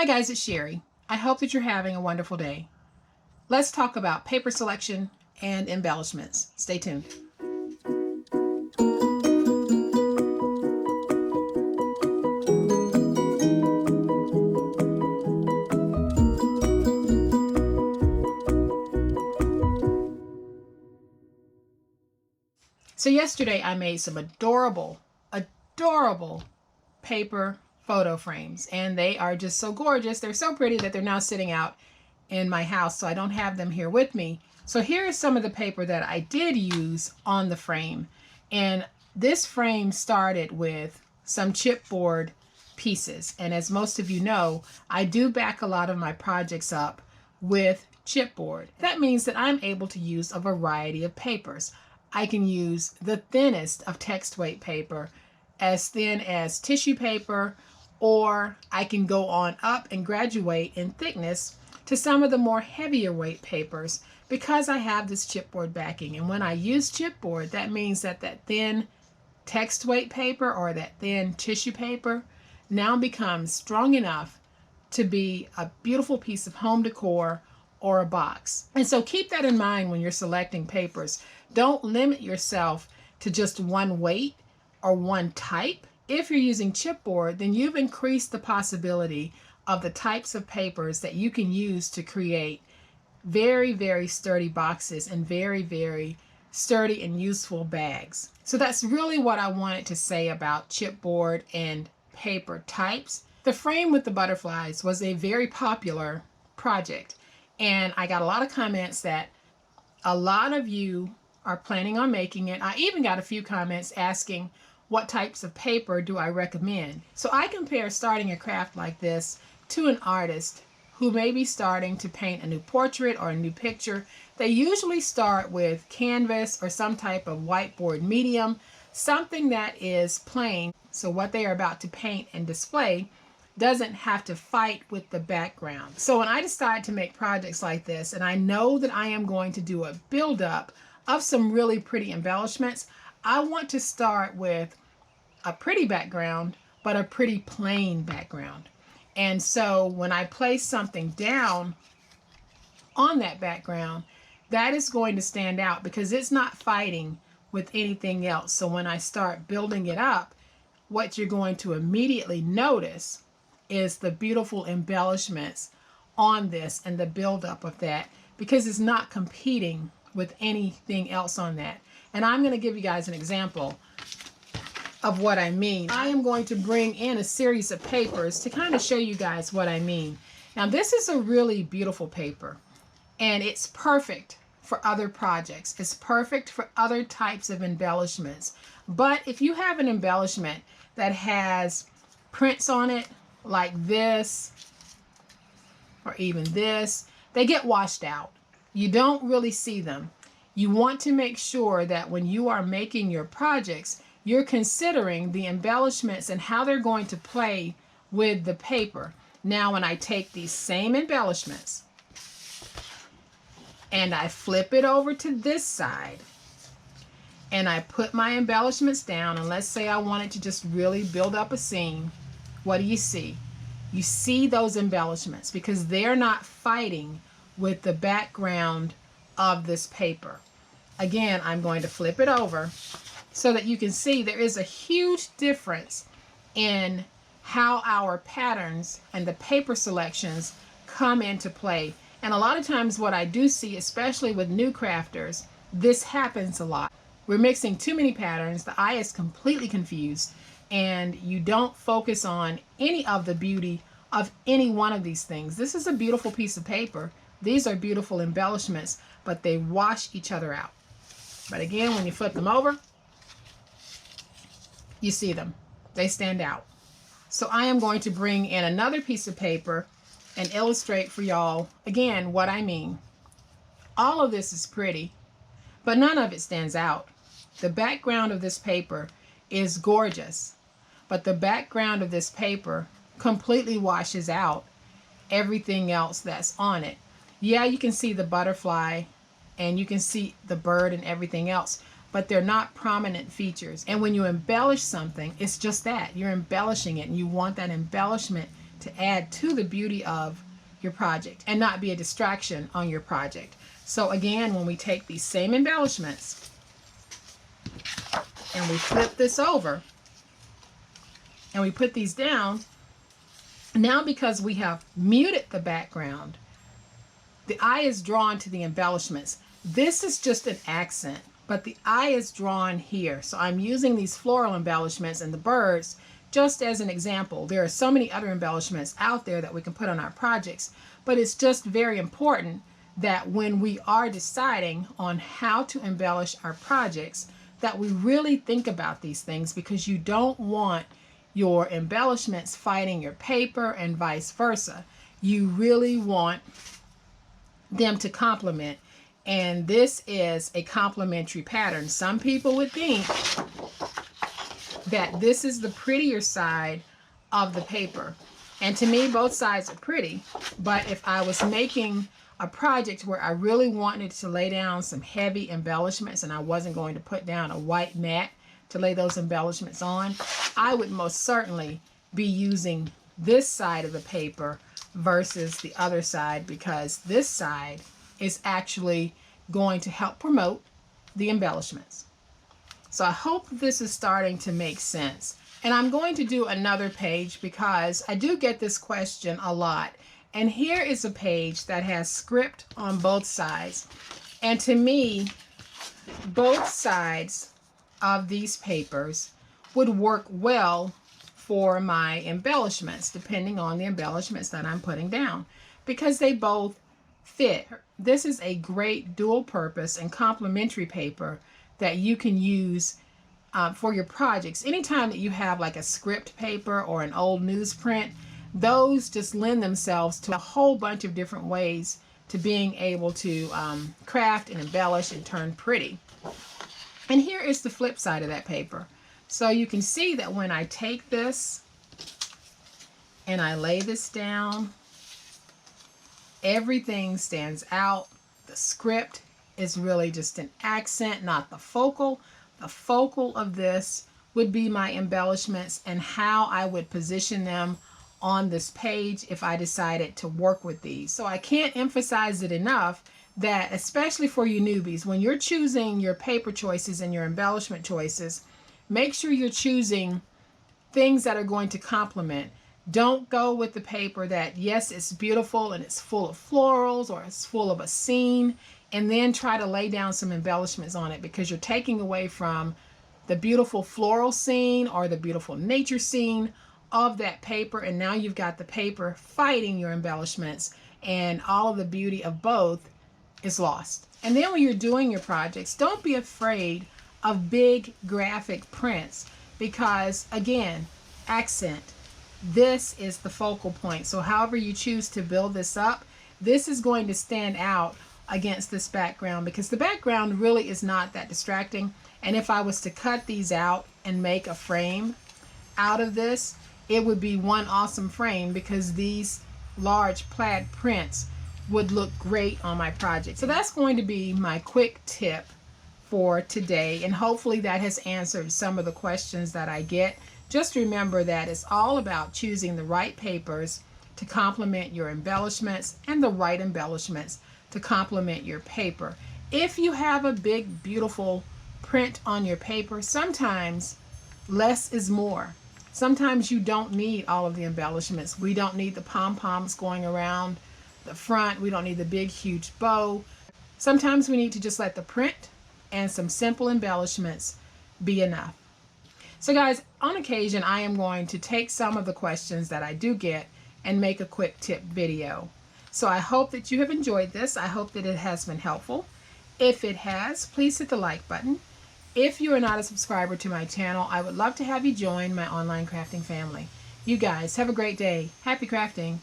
Hi guys, it's Sherry. I hope that you're having a wonderful day. Let's talk about paper selection and embellishments. Stay tuned. So yesterday I made some adorable paper photo frames, and they are just so gorgeous. They're so pretty that they're now sitting out in my house, so I don't have them here with me. So here is some of the paper that I did use on the frame. And this frame started with some chipboard pieces. And as most of you know, I do back a lot of my projects up with chipboard. That means that I'm able to use a variety of papers. I can use the thinnest of text weight paper, as thin as tissue paper, or I can go on up and graduate in thickness to some of the more heavier weight papers because I have this chipboard backing. And when I use chipboard, that means that that thin text weight paper or that thin tissue paper now becomes strong enough to be a beautiful piece of home decor or a box. And so keep that in mind when you're selecting papers. Don't limit yourself to just one weight or one type. If you're using chipboard, then you've increased the possibility of the types of papers that you can use to create very sturdy boxes and very sturdy and useful bags. So that's really what I wanted to say about chipboard and paper types. The frame with the butterflies was a very popular project, and I got a lot of comments that a lot of you are planning on making it. I even got a few comments asking what types of paper do I recommend. So I compare starting a craft like this to an artist who may be starting to paint a new portrait or a new picture. They usually start with canvas or some type of whiteboard medium, something that is plain, so what they are about to paint and display doesn't have to fight with the background. So when I decide to make projects like this, and I know that I am going to do a build-up of some really pretty embellishments, I want to start with a pretty background, but a pretty plain background. And so when I place something down on that background, that is going to stand out because it's not fighting with anything else. So when I start building it up, what you're going to immediately notice is the beautiful embellishments on this and the buildup of that, because it's not competing with anything else on that. And I'm going to give you guys an example of what I mean. I am going to bring in a series of papers to kind of show you guys what I mean. Now this is a really beautiful paper, and it's perfect for other projects. It's perfect for other types of embellishments. But if you have an embellishment that has prints on it like this or even this, they get washed out. You don't really see them. You want to make sure that when you are making your projects, you're considering the embellishments and how they're going to play with the paper. Now, when I take these same embellishments and I flip it over to this side and I put my embellishments down, and let's say I wanted to just really build up a scene, what do you see? You see those embellishments because they're not fighting with the background of this paper. Again, I'm going to flip it over so that you can see there is a huge difference in how our patterns and the paper selections come into play. And a lot of times what I do see, especially with new crafters, this happens a lot. We're mixing too many patterns, the eye is completely confused, and you don't focus on any of the beauty of any one of these things. This is a beautiful piece of paper. These are beautiful embellishments, but they wash each other out. But again, when you flip them over, you see them. They stand out. So I am going to bring in another piece of paper and illustrate for y'all, again, what I mean. All of this is pretty, but none of it stands out. The background of this paper is gorgeous, but the background of this paper completely washes out everything else that's on it. Yeah, you can see the butterfly and you can see the bird and everything else, but they're not prominent features. And when you embellish something, it's just that. You're embellishing it, and you want that embellishment to add to the beauty of your project and not be a distraction on your project. So again, when we take these same embellishments and we flip this over and we put these down, now because we have muted the background, the eye is drawn to the embellishments. This is just an accent, but the eye is drawn here. So I'm using these floral embellishments and the birds just as an example. There are so many other embellishments out there that we can put on our projects, but it's just very important that when we are deciding on how to embellish our projects, that we really think about these things, because you don't want your embellishments fighting your paper and vice versa. You really want them to complement, and this is a complementary pattern. Some people would think that this is the prettier side of the paper, and to me both sides are pretty, but if I was making a project where I really wanted to lay down some heavy embellishments and I wasn't going to put down a white mat to lay those embellishments on, I would most certainly be using this side of the paper versus the other side, because this side is actually going to help promote the embellishments. So I hope this is starting to make sense. And I'm going to do another page because I do get this question a lot. And here is a page that has script on both sides. And to me, both sides of these papers would work well for my embellishments, depending on the embellishments that I'm putting down, because they both fit. This is a great dual purpose and complementary paper that you can use for your projects. Anytime that you have like a script paper or an old newsprint, those just lend themselves to a whole bunch of different ways to being able to craft and embellish and turn pretty. And here is the flip side of that paper. So you can see that when I take this and I lay this down, everything stands out. The script is really just an accent, not the focal. The focal of this would be my embellishments and how I would position them on this page if I decided to work with these. So I can't emphasize it enough that, especially for you newbies, when you're choosing your paper choices and your embellishment choices, make sure you're choosing things that are going to complement. Don't go with the paper that, yes, it's beautiful and it's full of florals or it's full of a scene, and then try to lay down some embellishments on it, because you're taking away from the beautiful floral scene or the beautiful nature scene of that paper, and now you've got the paper fighting your embellishments, and all of the beauty of both is lost. And then when you're doing your projects, don't be afraid of big graphic prints, because again, accent, this is the focal point. So however you choose to build this up, this is going to stand out against this background, because the background really is not that distracting. And if I was to cut these out and make a frame out of this, it would be one awesome frame, because these large plaid prints would look great on my project. So that's going to be my quick tip for today, and hopefully that has answered some of the questions that I get. Just remember that it's all about choosing the right papers to complement your embellishments and the right embellishments to complement your paper. If you have a big, beautiful print on your paper, sometimes less is more. Sometimes you don't need all of the embellishments. We don't need the pom-poms going around the front. We don't need the big, huge bow. Sometimes we need to just let the print and some simple embellishments be enough. So guys, on occasion, I am going to take some of the questions that I do get and make a quick tip video. So I hope that you have enjoyed this. I hope that it has been helpful. If it has, please hit the like button. If you are not a subscriber to my channel, I would love to have you join my online crafting family. You guys have a great day. Happy crafting,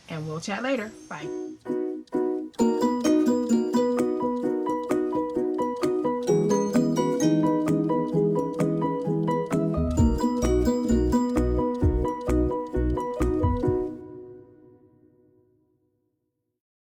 and we'll chat later. Bye.